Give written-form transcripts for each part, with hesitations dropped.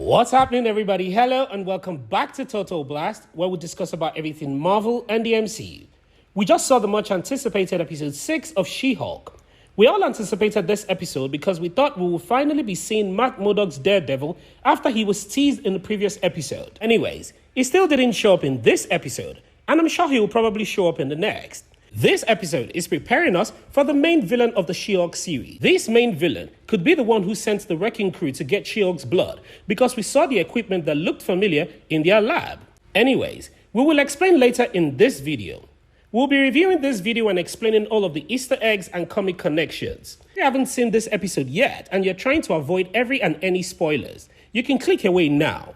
What's happening, everybody? Hello and welcome back to Total Blast, where we discuss about everything Marvel and the MCU. We just saw the much anticipated episode 6 of She-Hulk. We all anticipated this episode because we thought we would finally be seeing Matt Murdock's Daredevil after he was teased in the previous episode. Anyways, he still didn't show up in this episode, and I'm sure he will probably show up in the next. This episode is preparing us for the main villain of the She-Hulk series. This main villain could be the one who sent the Wrecking Crew to get She-Hulk's blood because we saw the equipment that looked familiar in their lab. Anyways, we will explain later in this video. We'll be reviewing this video and explaining all of the Easter eggs and comic connections. If you haven't seen this episode yet and you're trying to avoid every and any spoilers, you can click away now.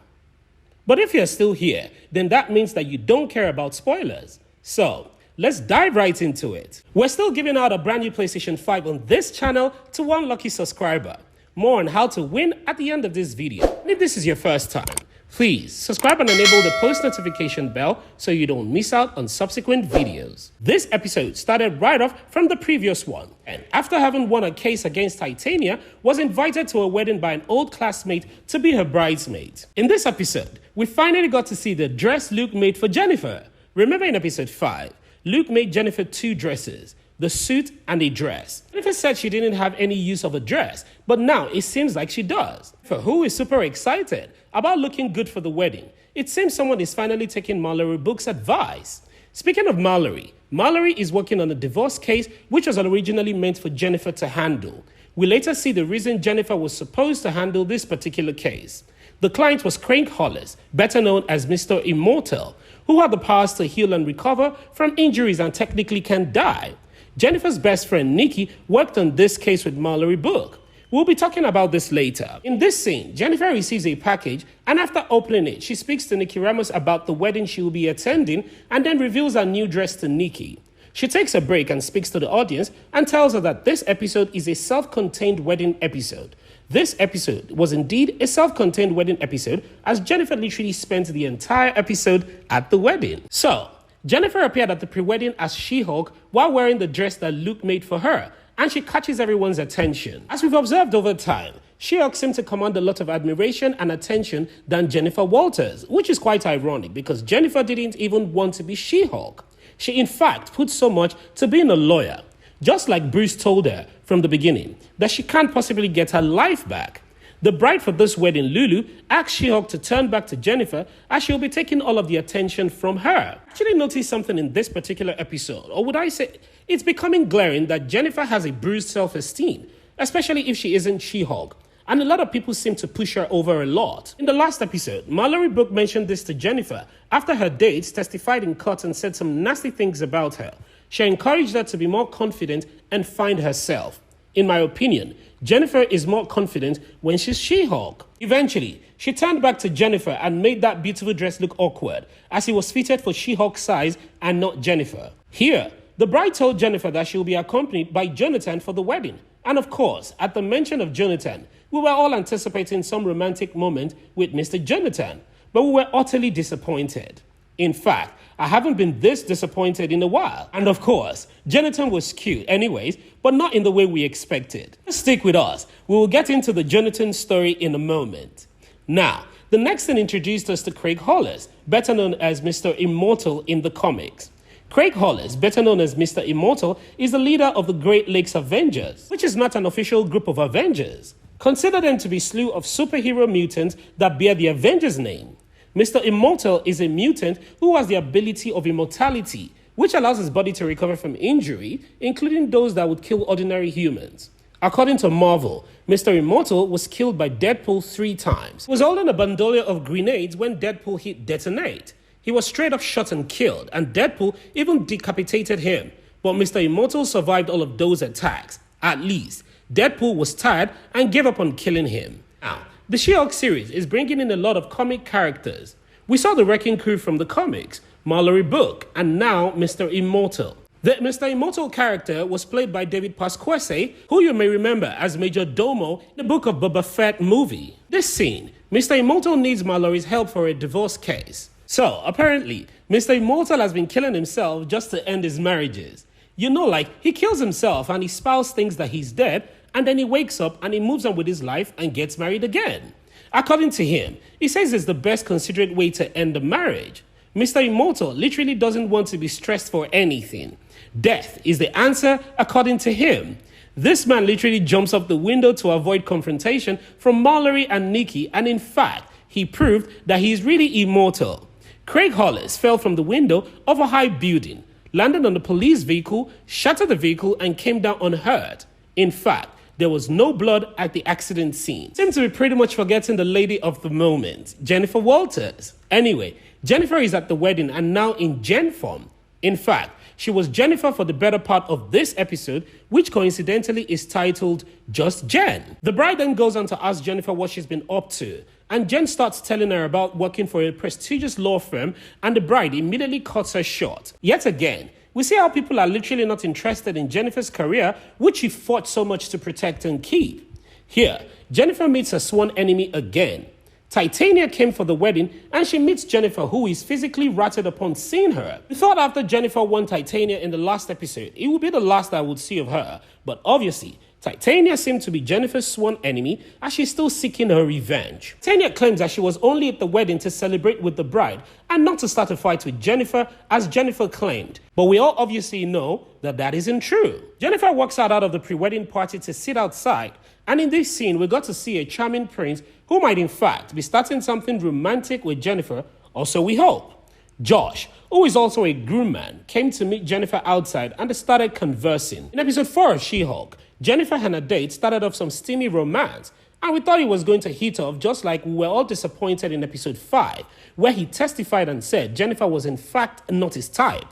But if you're still here, then that means that you don't care about spoilers. So, let's dive right into it. We're still giving out a brand new PlayStation 5 on this channel to one lucky subscriber. More on how to win at the end of this video. And if this is your first time, please subscribe and enable the post notification bell so you don't miss out on subsequent videos. This episode started right off from the previous one, and after having won a case against Titania, was invited to a wedding by an old classmate to be her bridesmaid. In this episode, we finally got to see the dress Luke made for Jennifer. Remember in episode 5, Luke made Jennifer 2 dresses, the suit and a dress. Jennifer said she didn't have any use of a dress, but now it seems like she does. For who is super excited about looking good for the wedding, it seems someone is finally taking Mallory Book's advice. Speaking of Mallory, Mallory is working on a divorce case which was originally meant for Jennifer to handle. We later see the reason Jennifer was supposed to handle this particular case. The client was Craig Hollis, better known as Mr. Immortal, who had the powers to heal and recover from injuries and technically can die. Jennifer's best friend Nikki worked on this case with Mallory Book. We'll be talking about this later. In this scene, Jennifer receives a package, and after opening it, she speaks to Nikki Ramos about the wedding she will be attending and then reveals her new dress to Nikki. She takes a break and speaks to the audience and tells her that this episode is a self-contained wedding episode. This episode was indeed a self-contained wedding episode, as Jennifer literally spent the entire episode at the wedding. So, Jennifer appeared at the pre-wedding as She-Hulk while wearing the dress that Luke made for her, and she catches everyone's attention. As we've observed over time, She-Hulk seemed to command a lot of admiration and attention than Jennifer Walters, which is quite ironic because Jennifer didn't even want to be She-Hulk. She in fact put so much to being a lawyer, just like Bruce told her from the beginning that she can't possibly get her life back. The bride for this wedding, Lulu, asked She-Hulk to turn back to Jennifer as she'll be taking all of the attention from her. I actually noticed something in this particular episode, or would I say it's becoming glaring that Jennifer has a bruised self-esteem, especially if she isn't She-Hulk. And a lot of people seem to push her over a lot. In the last episode, Mallory Book mentioned this to Jennifer after her dates testified in court and said some nasty things about her. She encouraged her to be more confident and find herself. In my opinion, Jennifer is more confident when she's She-Hulk. Eventually, she turned back to Jennifer and made that beautiful dress look awkward, as it was fitted for She-Hulk's size and not Jennifer. Here, the bride told Jennifer that she will be accompanied by Jonathan for the wedding. And of course, at the mention of Jonathan, we were all anticipating some romantic moment with Mr. Jonathan, but we were utterly disappointed. In fact, I haven't been this disappointed in a while. And of course, Jonathan was cute anyways, but not in the way we expected. Stick with us. We will get into the Jonathan story in a moment. Now, the next thing introduced us to Craig Hollis, better known as Mr. Immortal in the comics. Craig Hollis, better known as Mr. Immortal, is the leader of the Great Lakes Avengers, which is not an official group of Avengers. Consider them to be a slew of superhero mutants that bear the Avengers name. Mr. Immortal is a mutant who has the ability of immortality, which allows his body to recover from injury, including those that would kill ordinary humans. According to Marvel, Mr. Immortal was killed by Deadpool 3 times. He was holding a bandolier of grenades when Deadpool hit detonate. He was straight up shot and killed, and Deadpool even decapitated him. But Mr. Immortal survived all of those attacks. At least, Deadpool was tired and gave up on killing him. Now, the She-Hulk series is bringing in a lot of comic characters. We saw the Wrecking Crew from the comics, Mallory Book, and now Mr. Immortal. The Mr. Immortal character was played by David Pasquesi, who you may remember as Major Domo in the Book of Boba Fett movie. This scene, Mr. Immortal needs Mallory's help for a divorce case. So, apparently, Mr. Immortal has been killing himself just to end his marriages. You know, like, he kills himself and his spouse thinks that he's dead, and then he wakes up and he moves on with his life and gets married again. According to him, he says it's the best considerate way to end the marriage. Mr. Immortal literally doesn't want to be stressed for anything. Death is the answer, according to him. This man literally jumps off the window to avoid confrontation from Mallory and Nikki, and in fact, he proved that he is really immortal. Craig Hollis fell from the window of a high building, landed on the police vehicle, shattered the vehicle, and came down unhurt. In fact, there was no blood at the accident scene. Seems to be pretty much forgetting the lady of the moment, Jennifer Walters. Anyway, Jennifer is at the wedding and now in Jen form. In fact, she was Jennifer for the better part of this episode, which coincidentally is titled Just Jen. The bride then goes on to ask Jennifer what she's been up to, and Jen starts telling her about working for a prestigious law firm, and the bride immediately cuts her short. Yet again, we see how people are literally not interested in Jennifer's career, which she fought so much to protect and keep. Here, Jennifer meets her sworn enemy again. Titania came for the wedding, and she meets Jennifer, who is physically ratted upon seeing her. We thought after Jennifer won Titania in the last episode, it would be the last I would see of her, but obviously, Titania seemed to be Jennifer's sworn enemy as she's still seeking her revenge. Titania claims that she was only at the wedding to celebrate with the bride and not to start a fight with Jennifer, as Jennifer claimed. But we all obviously know that that isn't true. Jennifer walks out of the pre-wedding party to sit outside, and in this scene we got to see a charming prince who might in fact be starting something romantic with Jennifer, or so we hope. Josh, who is also a groomman, came to meet Jennifer outside and they started conversing. In episode 4 of She-Hulk, Jennifer and her date started off some steamy romance, and we thought it was going to hit off, just like we were all disappointed in episode 5, where he testified and said Jennifer was in fact not his type.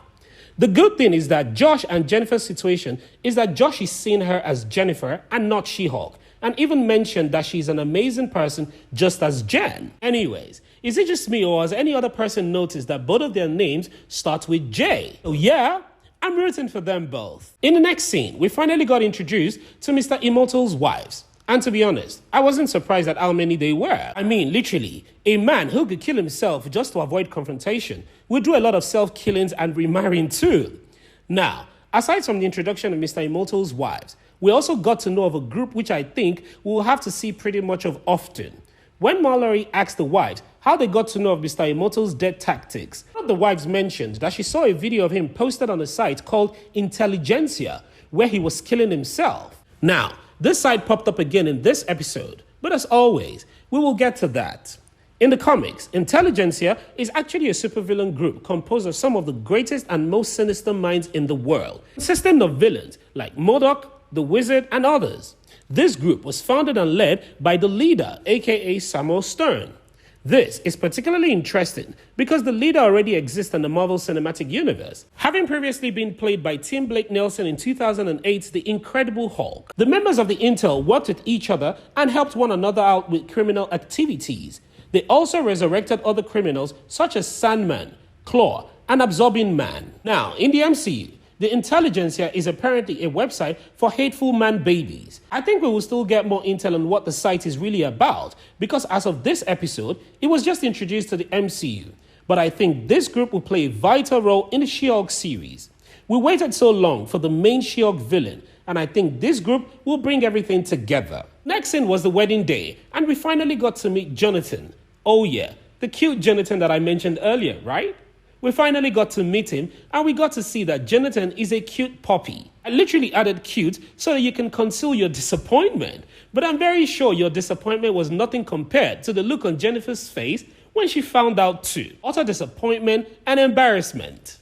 The good thing is that Josh and Jennifer's situation is that Josh is seeing her as Jennifer and not She-Hulk, and even mentioned that she's an amazing person just as Jen. Anyways, is it just me, or has any other person noticed that both of their names start with J? Oh yeah? I'm rooting for them both. In the next scene, we finally got introduced to Mr. Immortal's wives. And to be honest, I wasn't surprised at how many they were. I mean, literally, a man who could kill himself just to avoid confrontation would do a lot of self-killings and remarrying too. Now, aside from the introduction of Mr. Immortal's wives, we also got to know of a group which I think we'll have to see pretty much of often. When Mallory asked the wives how they got to know of Mr. Immortal's death tactics, one of the wives mentioned that she saw a video of him posted on a site called Intelligentsia, where he was killing himself. Now, this site popped up again in this episode, but as always, we will get to that. In the comics, Intelligentsia is actually a supervillain group composed of some of the greatest and most sinister minds in the world, consisting of villains like MODOK, the Wizard, and others. This group was founded and led by the leader, aka Samuel Stern. This is particularly interesting because the leader already exists in the Marvel Cinematic Universe, having previously been played by Tim Blake Nelson in 2008's The Incredible Hulk. The members of the Intel worked with each other and helped one another out with criminal activities. They also resurrected other criminals such as Sandman, Claw, and Absorbing Man. Now, in the MCU, the Intelligentsia is apparently a website for hateful man babies. I think we will still get more intel on what the site is really about, because as of this episode, it was just introduced to the MCU. But I think this group will play a vital role in the She-Hulk series. We waited so long for the main She-Hulk villain, and I think this group will bring everything together. Next in was the wedding day, and we finally got to meet Jonathan. Oh yeah, the cute Jonathan that I mentioned earlier, right? We finally got to meet him, and we got to see that Jonathan is a cute puppy. I literally added cute so that you can conceal your disappointment. But I'm very sure your disappointment was nothing compared to the look on Jennifer's face when she found out too. Utter disappointment and embarrassment.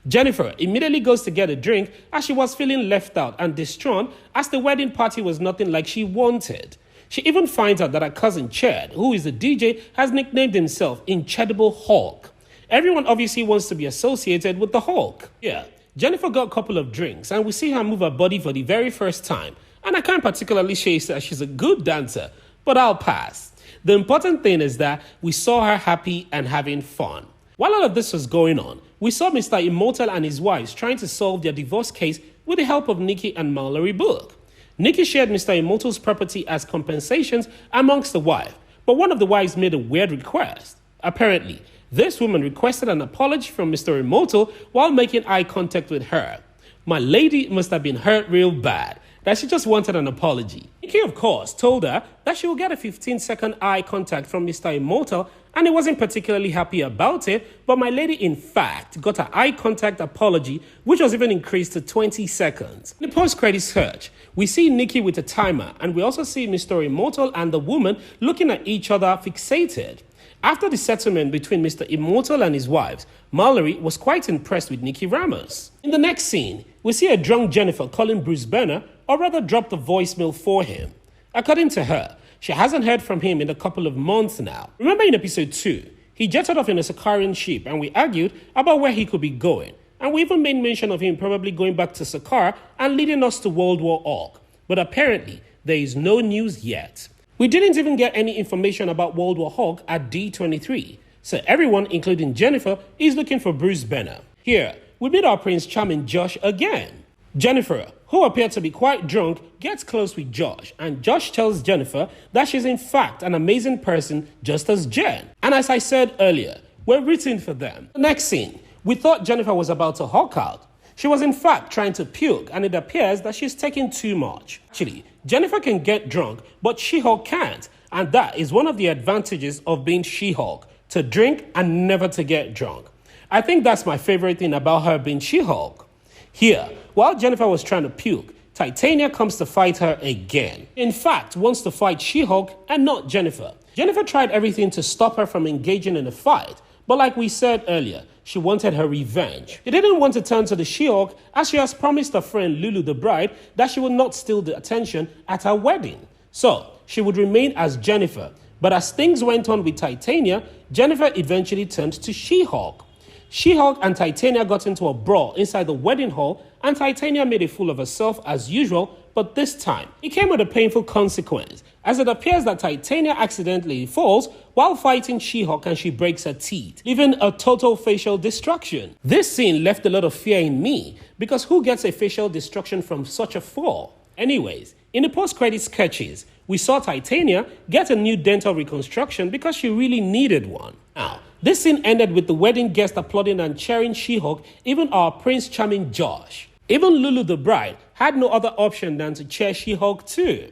Jennifer immediately goes to get a drink as she was feeling left out and distraught as the wedding party was nothing like she wanted. She even finds out that her cousin Chad, who is the DJ, has nicknamed himself Incredible Hulk. Everyone obviously wants to be associated with the Hulk. Yeah, Jennifer got a couple of drinks and we see her move her body for the very first time. And I can't particularly say that she's a good dancer, but I'll pass. The important thing is that we saw her happy and having fun. While all of this was going on, we saw Mr. Immortal and his wives trying to solve their divorce case with the help of Nikki and Mallory Book. Nikki shared Mr. Immortal's property as compensations amongst the wives, but one of the wives made a weird request. Apparently, this woman requested an apology from Mr. Immortal while making eye contact with her. My lady must have been hurt real bad. that she just wanted an apology. Nikki, of course, told her that she will get a 15-second eye contact from Mr. Immortal, and he wasn't particularly happy about it, but my lady, in fact, got an eye contact apology, which was even increased to 20 seconds. In the post-credit search, we see Nikki with a timer, and we also see Mr. Immortal and the woman looking at each other fixated. After the settlement between Mr. Immortal and his wives, Mallory was quite impressed with Nicky Ramos. In the next scene, we see a drunk Jennifer calling Bruce Banner, or rather dropped a voicemail for him. According to her, she hasn't heard from him in a couple of months now. Remember in episode 2, he jetted off in a Sakarian ship and we argued about where he could be going. And we even made mention of him probably going back to Sakara and leading us to World War Orc. But apparently, there is no news yet. We didn't even get any information about World War Hawk at D23, so everyone, including Jennifer, is looking for Bruce Banner. Here, we meet our Prince Charming Josh again. Jennifer, who appeared to be quite drunk, gets close with Josh, and Josh tells Jennifer that she's in fact an amazing person just as Jen. And as I said earlier, we're rooting for them. The next scene, we thought Jennifer was about to hulk out. She was in fact trying to puke, and it appears that she's taking too much. Actually, Jennifer can get drunk, but She-Hulk can't. And that is one of the advantages of being She-Hulk, to drink and never to get drunk. I think that's my favorite thing about her being She-Hulk. Here, while Jennifer was trying to puke, Titania comes to fight her again. In fact, wants to fight She-Hulk and not Jennifer. Jennifer tried everything to stop her from engaging in a fight, but like we said earlier, she wanted her revenge. She didn't want to turn to the She-Hulk as she has promised her friend Lulu the bride that she would not steal the attention at her wedding. So, she would remain as Jennifer. But as things went on with Titania, Jennifer eventually turned to She-Hulk. She-Hulk and Titania got into a brawl inside the wedding hall, and Titania made a fool of herself as usual, but this time, it came with a painful consequence, as it appears that Titania accidentally falls while fighting She-Hulk and she breaks her teeth, leaving a total facial destruction. This scene left a lot of fear in me, because who gets a facial destruction from such a fall? Anyways, in the post-credit sketches, we saw Titania get a new dental reconstruction because she really needed one. Now, this scene ended with the wedding guests applauding and cheering She-Hulk, even our Prince Charming Josh. Even Lulu the bride had no other option than to cheer She-Hulk too.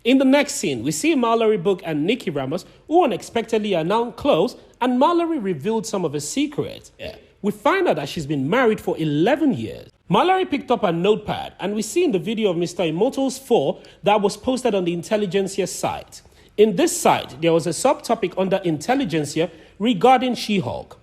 In the next scene, we see Mallory Book and Nicky Ramos, who unexpectedly are now close, and Mallory revealed some of her secrets. We find out that she's been married for 11 years. Mallory picked up a notepad, and we see in the video of Mr. Immortal's fall that was posted on the Intelligentsia site. In this site, there was a subtopic under Intelligentsia regarding She-Hulk.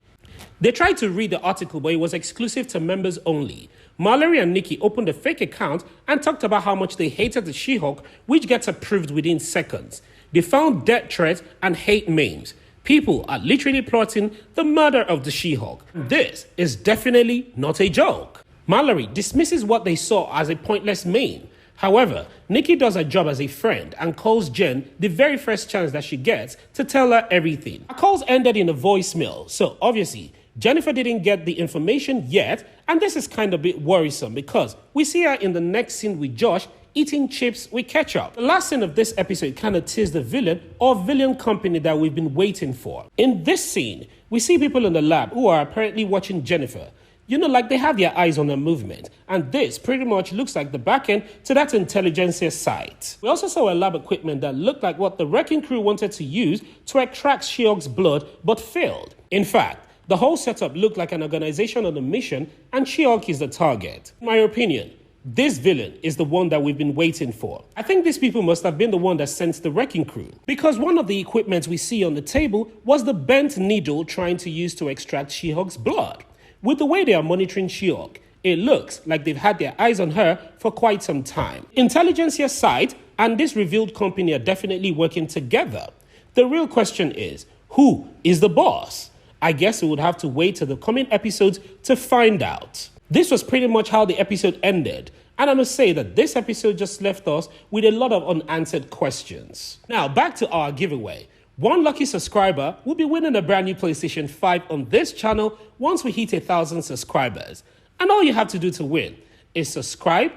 They tried to read the article, but it was exclusive to members only. Mallory and Nikki opened a fake account and talked about how much they hated the She-Hulk, which gets approved within seconds. They found death threats and hate memes. People are literally plotting the murder of the She-Hulk. This is definitely not a joke. Mallory dismisses what they saw as a pointless meme. However, Nikki does her job as a friend and calls Jen the very first chance that she gets to tell her everything. Her calls ended in a voicemail, so obviously, Jennifer didn't get the information yet, and this is kind of a bit worrisome because we see her in the next scene with Josh eating chips with ketchup. The last scene of this episode kind of teased the villain or villain company that we've been waiting for. In this scene, we see people in the lab who are apparently watching Jennifer. You know, like they have their eyes on her movement. And this pretty much looks like the back end to that Intelligentsia site. We also saw a lab equipment that looked like what the Wrecking Crew wanted to use to extract She-Hulk's blood, but failed. In fact, the whole setup looked like an organization on a mission, and She-Hulk is the target. In my opinion, this villain is the one that we've been waiting for. I think these people must have been the one that sent the Wrecking Crew, because one of the equipment we see on the table was the bent needle trying to use to extract She-Hulk's blood. With the way they are monitoring She-Hulk, it looks like they've had their eyes on her for quite some time. Intelligentsia site and this revealed company are definitely working together. The real question is, who is the boss? I guess we would have to wait till the coming episodes to find out. This was pretty much how the episode ended, and I must say that this episode just left us with a lot of unanswered questions. Now, back to our giveaway. One lucky subscriber will be winning a brand new PlayStation 5 on this channel once we hit 1,000 subscribers. And all you have to do to win is subscribe,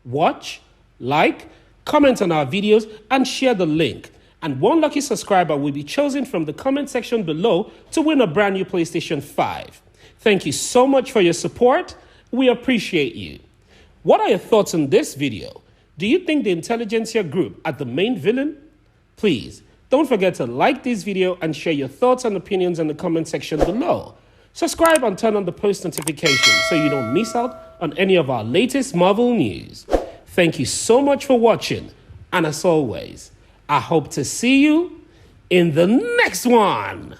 watch, like, comment on our videos, and share the link. And one lucky subscriber will be chosen from the comment section below to win a brand new PlayStation 5. Thank you so much for your support. We appreciate you. What are your thoughts on this video? Do you think the intelligentsia group are the main villain? Please, don't forget to like this video and share your thoughts and opinions in the comment section below. Subscribe and turn on the post notifications so you don't miss out on any of our latest Marvel news. Thank you so much for watching, and as always, I hope to see you in the next one.